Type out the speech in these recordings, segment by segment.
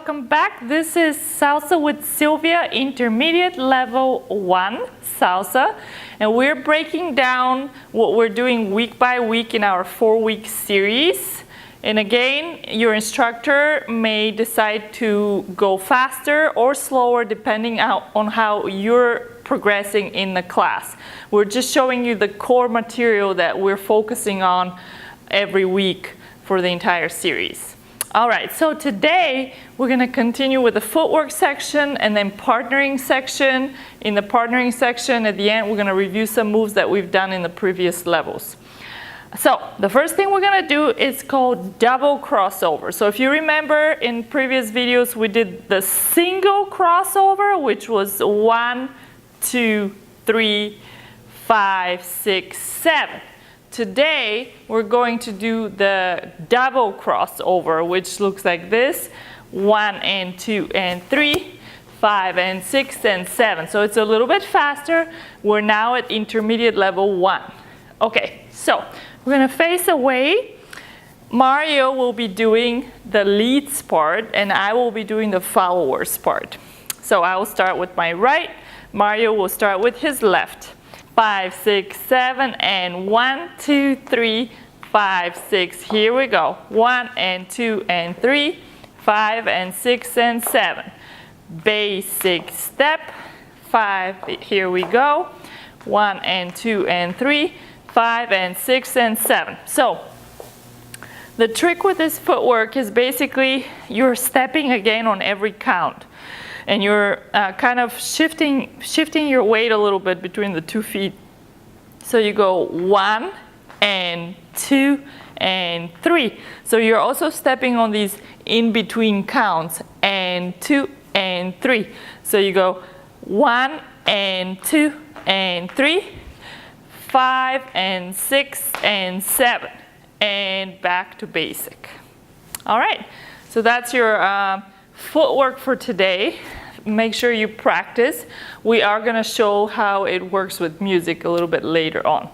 welcome back. This is Salsa with Sylvia, Intermediate Level 1 Salsa. And we're breaking down what we're doing week by week in our 4-week series. And again, your instructor may decide to go faster or slower depending on how you're progressing in the class. We're just showing you the core material that we're focusing on every week for the entire series. All right, so today we're going to continue with the footwork section and then partnering section. In the partnering section, at the end, we're going to review some moves that we've done in the previous levels. So the first thing we're going to do is called double crossover. So if you remember in previous videos, we did the single crossover, which was 1, 2, 3, 5, 6, 7. Today, we're going to do the double crossover, which looks like this: 1 and 2 and 3, 5 and 6 and 7. So it's a little bit faster. We're now at intermediate level 1. Okay, so we're going to face away. Mario will be doing the leads part, and I will be doing the followers part. So I will start with my right. Mario will start with his left. 5, 6, 7, and 1, 2, 3, 5, 6. Here we go. 1 and 2 and 3, 5 and 6 and 7. Basic step. 5. Here we go. 1 and 2 and 3, 5 and 6 and 7. So the trick with this footwork is basically you're stepping again on every count. And you're kind of shifting your weight a little bit between the 2 feet. So you go 1 and 2 and 3. So you're also stepping on these in-between counts, and 2 and 3. So you go 1 and 2 and 3, 5 and 6 and 7, and back to basic. All right, so that's your footwork for today. Make sure you practice. We are going to show how it works with music a little bit later on.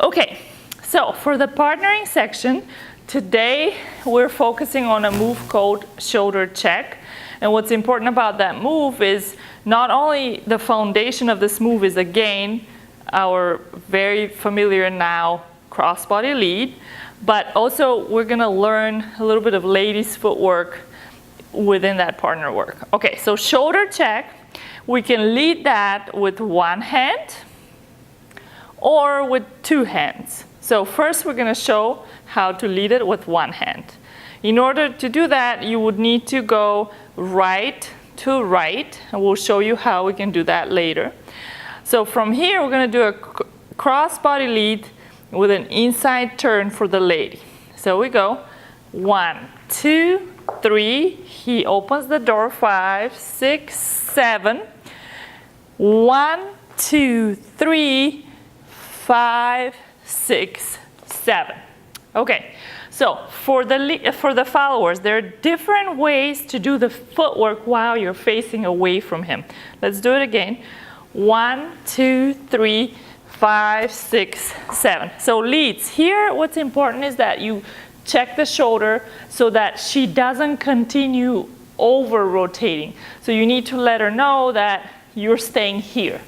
Okay, so for the partnering section, today we're focusing on a move called shoulder check. And what's important about that move is not only the foundation of this move is again our very familiar now crossbody lead, but also we're going to learn a little bit of ladies footwork within that partner work. Okay, so shoulder check, we can lead that with one hand or with 2 hands. So first we're going to show how to lead it with one hand. In order to do that, you would need to go right to right, and we'll show you how we can do that later. So from here, we're going to do a crossbody lead with an inside turn for the lady. So we go 1, 2, 3, he opens the door, 5, 6, 7, 1, 2, 3, 5, 6, 7. Okay, so for the followers, there are different ways to do the footwork while you're facing away from him. Let's do it again. 1, 2, 3, 5, 6, 7. So leads. Here, what's important is that you check the shoulder so that she doesn't continue over rotating. So you need to let her know that you're staying here.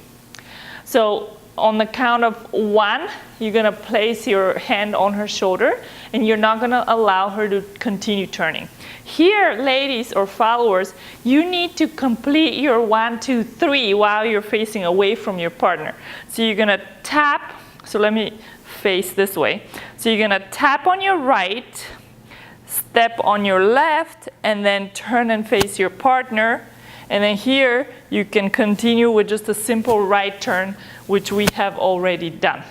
So on the count of 1, you're going to place your hand on her shoulder and you're not going to allow her to continue turning. Here, ladies or followers, you need to complete your 1, 2, 3 while you're facing away from your partner. So you're going to tap. So let me face this way. So you're going to tap on your right, step on your left, and then turn and face your partner. And then here you can continue with just a simple right turn, which we have already done.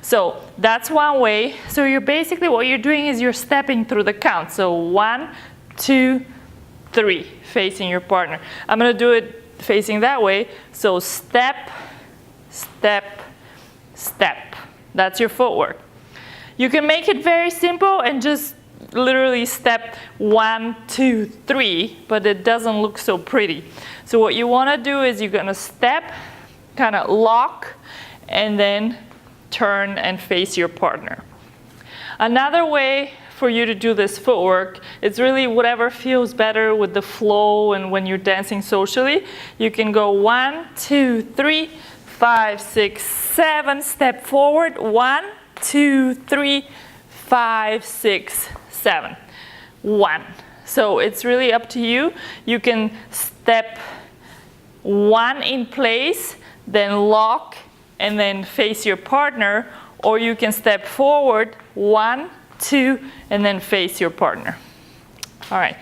So that's one way. So you're basically, what you're doing is you're stepping through the count. So 1, 2, 3, facing your partner. I'm going to do it facing that way. So step, step, step. That's your footwork. You can make it very simple and just literally step 1, 2, 3, but it doesn't look so pretty. So what you want to do is you're going to step, kind of lock, and then turn and face your partner. Another way for you to do this footwork. It's really whatever feels better with the flow and when you're dancing socially. You can go 1, 2, 3, 5, 6, 7, step forward, 1, 2, 3, 5, 6, 7, 1. So it's really up to you. You can step 1 in place, then lock, and then face your partner, or you can step forward, 1, 2, and then face your partner. All right,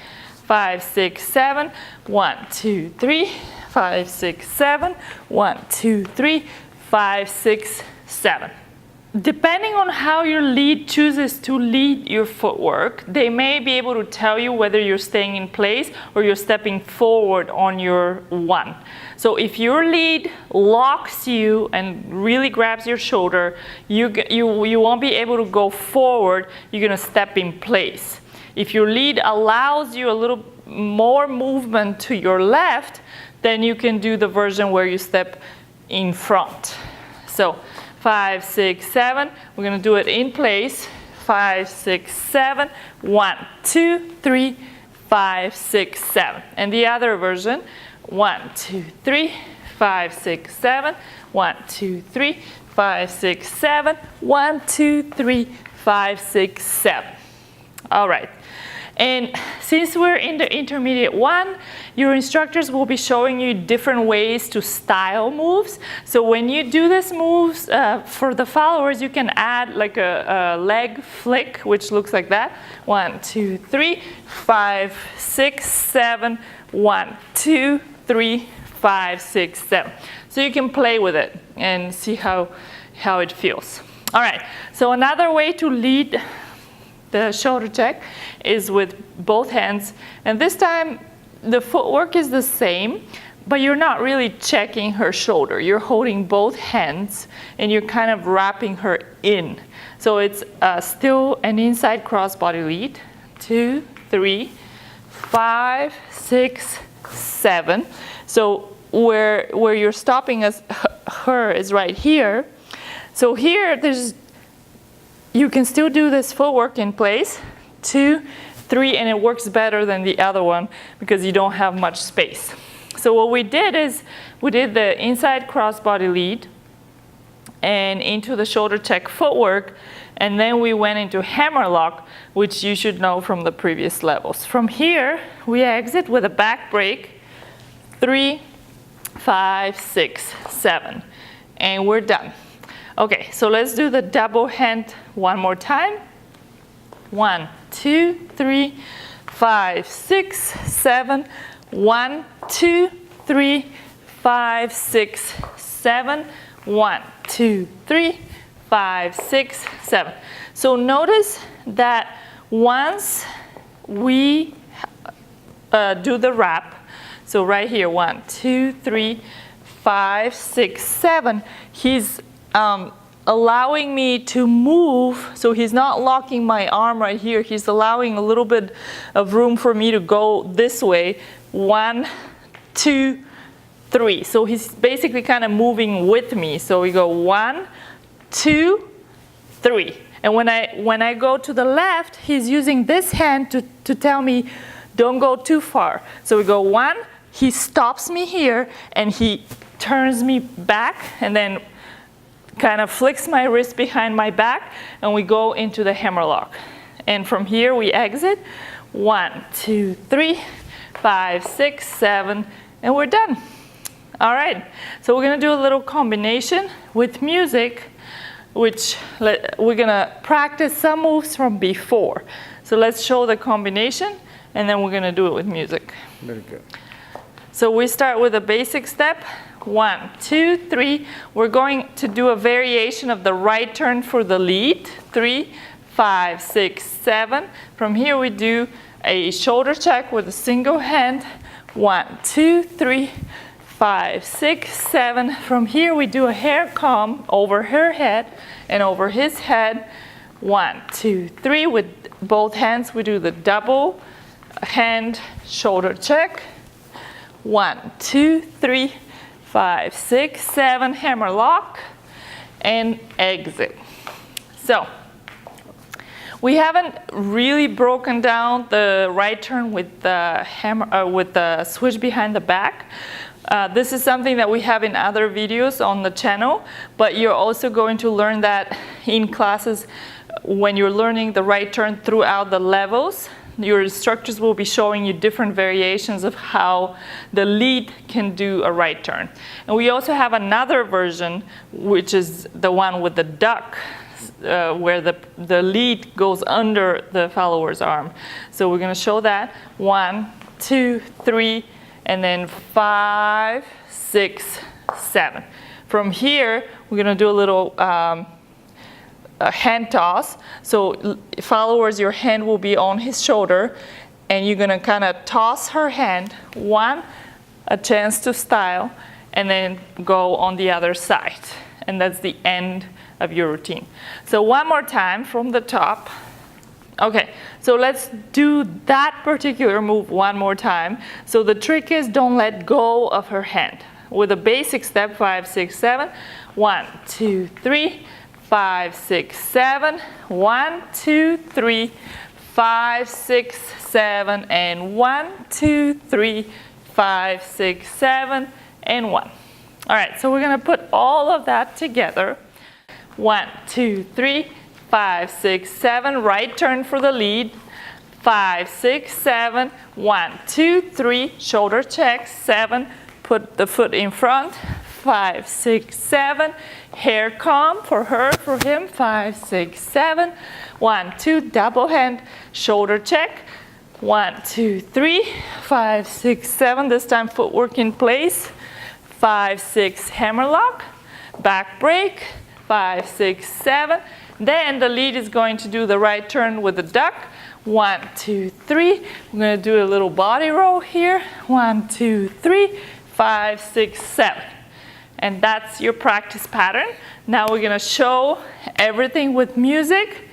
5, 6, 7, 1, 2, 3, 5, 6, 7, 1, 2, 3, 5, 6, 7. Depending on how your lead chooses to lead your footwork, they may be able to tell you whether you're staying in place or you're stepping forward on your 1. So if your lead locks you and really grabs your shoulder, you won't be able to go forward, you're gonna step in place. If your lead allows you a little more movement to your left, then you can do the version where you step in front. So 5, 6, 7, we're gonna do it in place. 5, 6, 7, 1, 2, 3, 5, 6, 7. And the other version, 1, 2, 3, 5, 6, 7, 1, 2, 3, 5, 6, 7, 1, 2, 3, 5, 6, 7. All right. And since we're in the intermediate 1, your instructors will be showing you different ways to style moves. So when you do these moves, for the followers, you can add like a leg flick, which looks like that. 1, 2, 3, 5, 6, 7, 1, 2, 3, 5, 6, 7. So you can play with it and see how it feels. All right, so another way to lead the shoulder check is with both hands, and this time the footwork is the same, but you're not really checking her shoulder. You're holding both hands and you're kind of wrapping her in. So it's still an inside crossbody lead. 2, 3, 5, 6, 7. So where you're stopping as her is right here. So here you can still do this footwork in place, 2, 3, and it works better than the other one because you don't have much space. So what we did is we did the inside crossbody lead and into the shoulder check footwork, and then we went into hammerlock, which you should know from the previous levels. From here, we exit with a back break, 3, 5, 6, 7, and we're done. Okay, so let's do the double hand one more time. 1, 2, 3, 5, 6, 7. 1, 2, 3, 5, 6, 7. 1, 2, 3, 5, 6, 7. So notice that once we do the wrap, so right here, 1, 2, 3, 5, 6, 7, he's allowing me to move, so he's not locking my arm right here, he's allowing a little bit of room for me to go this way. 1, 2, 3. So he's basically kind of moving with me. So we go 1, 2, 3. And when I go to the left, he's using this hand to tell me don't go too far. So we go 1, he stops me here and he turns me back and then kind of flicks my wrist behind my back, and we go into the hammerlock. And from here we exit. 1, 2, 3, 5, 6, 7, and we're done. All right, so we're gonna do a little combination with music, which we're gonna practice some moves from before. So let's show the combination, and then we're gonna do it with music. Very good. So we start with a basic step. 1, 2, 3. We're going to do a variation of the right turn for the lead. 3, 5, 6, 7. From here we do a shoulder check with a single hand. 1, 2, 3, 5, 6, 7. From here we do a hair comb over her head and over his head. 1, 2, 3. With both hands we do the double hand shoulder check. 1, 2, 3, 5, 6, 7, hammerlock, and exit. So We haven't really broken down the right turn with the hammer, with the switch behind the back. This is something that we have in other videos on the channel, but you're also going to learn that in classes when you're learning the right turn throughout the levels. Your instructors will be showing you different variations of how the lead can do a right turn. And we also have another version, which is the one with the duck, where the lead goes under the follower's arm. So we're going to show that. 1, 2, 3, and then 5, 6, 7. From here, we're going to do a little a hand toss. So followers, your hand will be on his shoulder, and you're going to kind of toss her hand. 1, a chance to style, and then go on the other side. And that's the end of your routine. So one more time from the top. Okay, so let's do that particular move one more time. So the trick is don't let go of her hand. With a basic step, 5, 6, 7. 1, 2, 3. 5, 6, 7. 1, 2, 3. 5, 6, 7, and 1, 2, 3. 5, 6, 7, and 1. All right, so we're going to put all of that together. 1, 2, 3, 5, 6, 7. Right turn for the lead. 5, 6, 7. 1, 2, 3. Shoulder check. 7. Put the foot in front. 5, 6, 7. Hair comb for her, for him. 5, 6, 7. 1, 2. Double hand. Shoulder check. 1, 2, 3. 5, 6, 7. This time footwork in place. 5, 6. Hammerlock. Back break. 5, 6, 7. Then the lead is going to do the right turn with the duck. 1, 2, 3. We're going to do a little body roll here. 1, 2, 3. 5, 6, 7. And that's your practice pattern. Now we're going to show everything with music.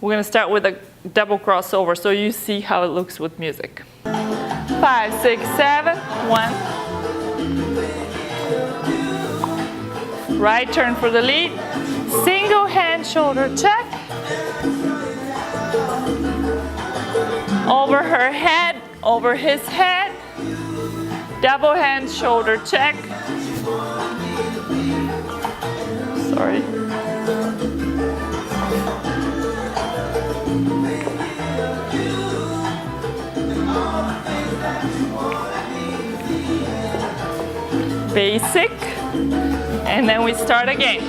We're going to start with a double crossover so you see how it looks with music. 5, 6, 7. 1. Right turn for the lead. Single hand shoulder check. Over her head, over his head. Double hand shoulder check. Sorry. Basic. And then we start again.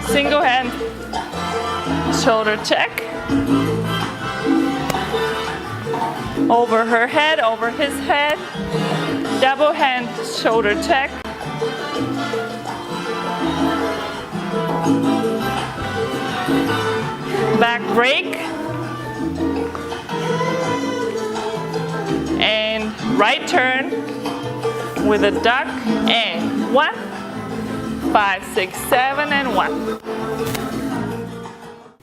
Single hand shoulder check. Over her head, over his head. Double hand shoulder check. Back break. And right turn with a duck. And 1, 5, 6, 7, and 1.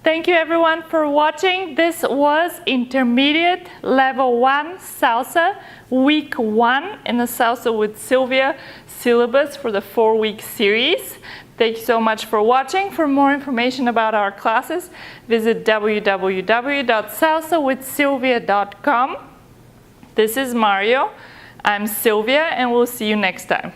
Thank you everyone for watching. This was Intermediate Level 1 Salsa, Week 1 in the Salsa with Sylvia syllabus for the 4-week series. Thank you so much for watching. For more information about our classes, visit www.salsawithsilvia.com. This is Mario. I'm Sylvia, and we'll see you next time.